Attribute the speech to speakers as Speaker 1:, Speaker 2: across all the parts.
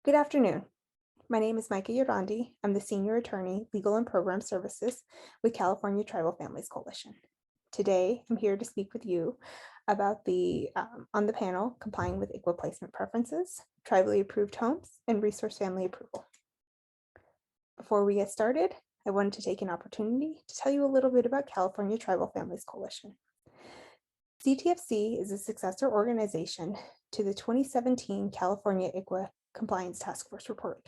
Speaker 1: Good afternoon. My name is Micah Yorandi. I'm the Senior Attorney, Legal and Program Services with California Tribal Families Coalition. Today, I'm here to speak with you about on the panel, Complying with ICWA Placement Preferences, Tribally Approved Homes, and Resource Family Approval. Before we get started, I wanted to take an opportunity to tell you a little bit about California Tribal Families Coalition. CTFC is a successor organization to the 2017 California ICWA Compliance Task Force report.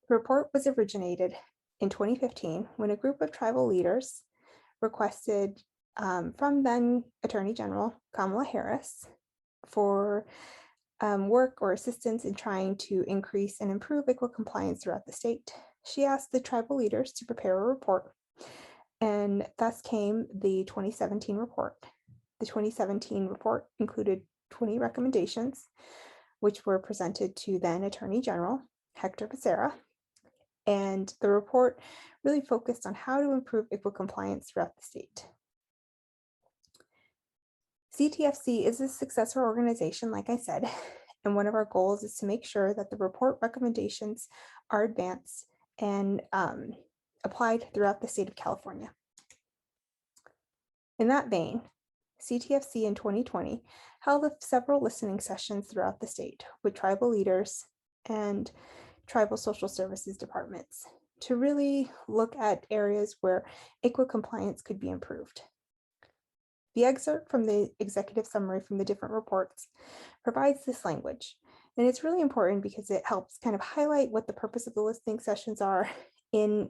Speaker 1: The report was originated in 2015 when a group of tribal leaders requested from then Attorney General Kamala Harris for work or assistance in trying to increase and improve ICWA compliance throughout the state. She asked the tribal leaders to prepare a report, and thus came the 2017 report. The 2017 report included 20 recommendations, which were presented to then Attorney General Hector Becerra. And the report really focused on how to improve ICWA compliance throughout the state. CTFC is a successor organization, like I said, and one of our goals is to make sure that the report recommendations are advanced and applied throughout the state of California. In that vein, CTFC in 2020 held several listening sessions throughout the state with tribal leaders and tribal social services departments to really look at areas where ICWA compliance could be improved. The excerpt from the executive summary from the different reports provides this language, and it's really important because it helps kind of highlight what the purpose of the listening sessions are in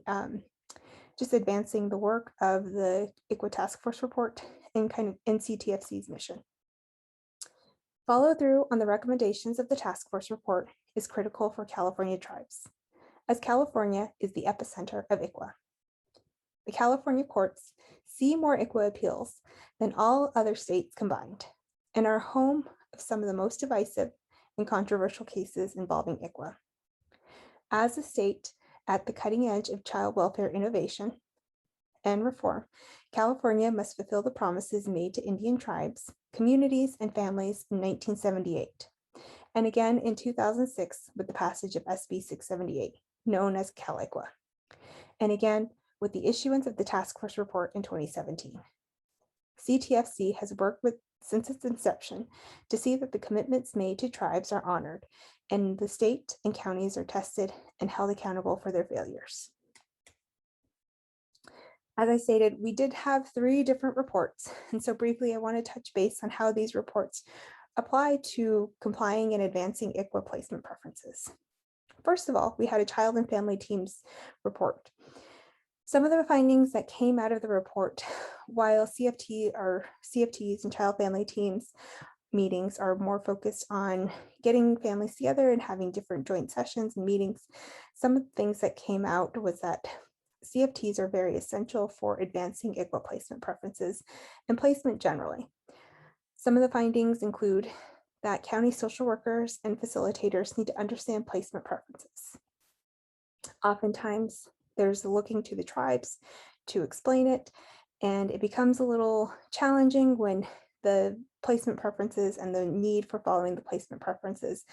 Speaker 1: just advancing the work of the ICWA Task Force report and kind of in CTFC's mission. Follow through on the recommendations of the task force report is critical for California tribes, as California is the epicenter of ICWA. The California courts see more ICWA appeals than all other states combined and are home of some of the most divisive and controversial cases involving ICWA. As a state at the cutting edge of child welfare innovation and reform, California must fulfill the promises made to Indian tribes, communities, and families in 1978, and again in 2006 with the passage of SB 678, known as CalICWA, and again with the issuance of the task force report in 2017. CTFC has worked since its inception to see that the commitments made to tribes are honored and the state and counties are tested and held accountable for their failures. As I stated, we did have 3 different reports, and so briefly I want to touch base on how these reports apply to complying and advancing ICWA placement preferences. First of all, we had a child and family teams report. Some of the findings that came out of the report, while CFTs and child family teams meetings are more focused on getting families together and having different joint sessions and meetings, some of the things that came out was that CFTs are very essential for advancing ICWA placement preferences and placement generally. Some of the findings include that county social workers and facilitators need to understand placement preferences. Oftentimes, there's looking to the tribes to explain it, and it becomes a little challenging when the placement preferences and the need for following the placement preferences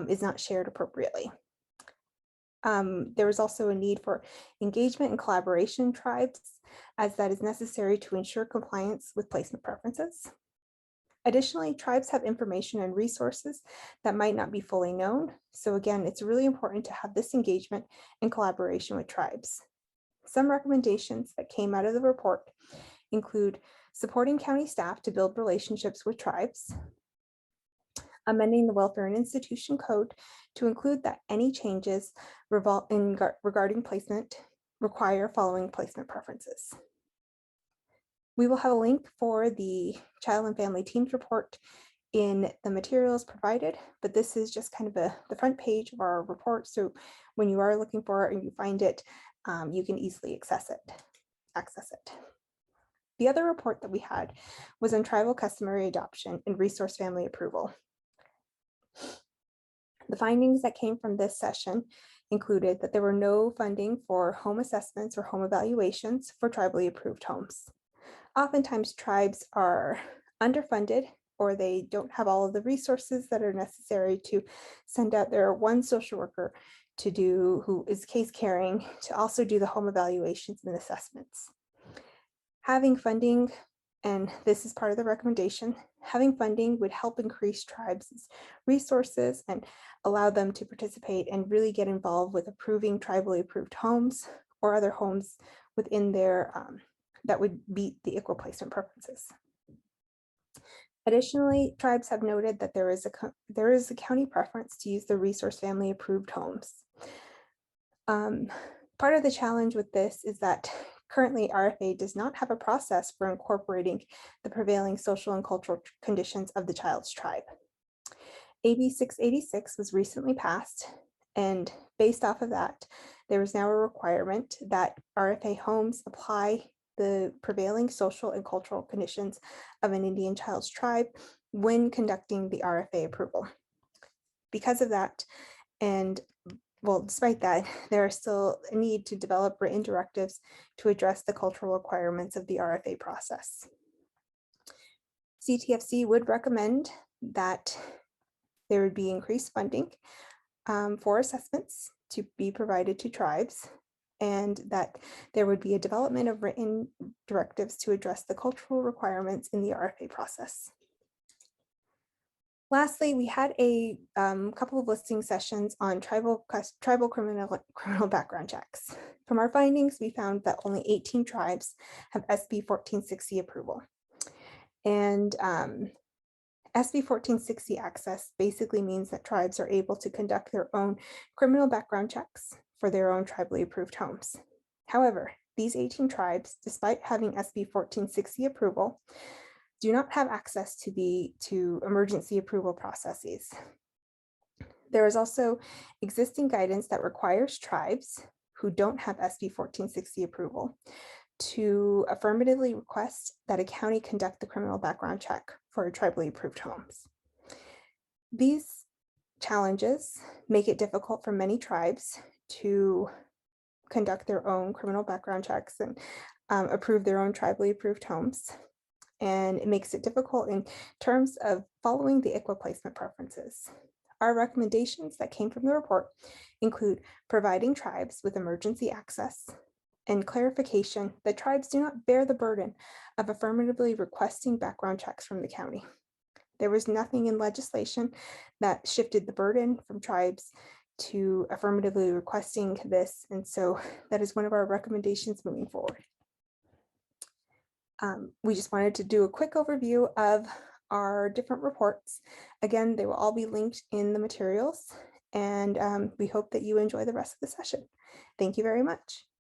Speaker 1: is not shared appropriately. There is also a need for engagement and collaboration in tribes, as that is necessary to ensure compliance with placement preferences. Additionally, tribes have information and resources that might not be fully known. So again, it's really important to have this engagement and collaboration with tribes. Some recommendations that came out of the report include supporting county staff to build relationships with tribes, amending the Welfare and Institution Code to include that any changes regarding placement require following placement preferences. We will have a link for the Child and Family Teams report in the materials provided, but this is just kind of the front page of our report. So when you are looking for it and you find it, you can easily access it. The other report that we had was on tribal customary adoption and resource family approval. The findings that came from this session included that there were no funding for home assessments or home evaluations for tribally approved homes. Oftentimes, tribes are underfunded or they don't have all of the resources that are necessary to send out their one social worker to do, who is case carrying, to also do the home evaluations and assessments. Having funding, and this is part of the recommendation, having funding would help increase tribes' resources and allow them to participate and really get involved with approving tribally approved homes or other homes within their that would meet the ICWA placement preferences. Additionally, tribes have noted that there is a county preference to use the resource family approved homes. Part of the challenge with this is that currently RFA does not have a process for incorporating the prevailing social and cultural conditions of the child's tribe. AB 686 was recently passed, and based off of that, there is now a requirement that RFA homes apply the prevailing social and cultural conditions of an Indian child's tribe when conducting the RFA approval. Because of that, and well, despite that, there is still a need to develop written directives to address the cultural requirements of the RFA process. CTFC would recommend that there would be increased funding for assessments to be provided to tribes, and that there would be a development of written directives to address the cultural requirements in the RFA process. Lastly, we had a couple of listening sessions on tribal criminal background checks. From our findings, we found that only 18 tribes have SB 1460 approval. And SB 1460 access basically means that tribes are able to conduct their own criminal background checks for their own tribally approved homes. However, these 18 tribes, despite having SB 1460 approval, do not have access to emergency approval processes. There is also existing guidance that requires tribes who don't have SB 1460 approval to affirmatively request that a county conduct the criminal background check for tribally approved homes. These challenges make it difficult for many tribes to conduct their own criminal background checks and approve their own tribally approved homes. And it makes it difficult in terms of following the ICWA placement preferences. Our recommendations that came from the report include providing tribes with emergency access and clarification that tribes do not bear the burden of affirmatively requesting background checks from the county. There was nothing in legislation that shifted the burden from tribes to affirmatively requesting this, and so that is one of our recommendations moving forward. We just wanted to do a quick overview of our different reports. Again, they will all be linked in the materials, and we hope that you enjoy the rest of the session. Thank you very much.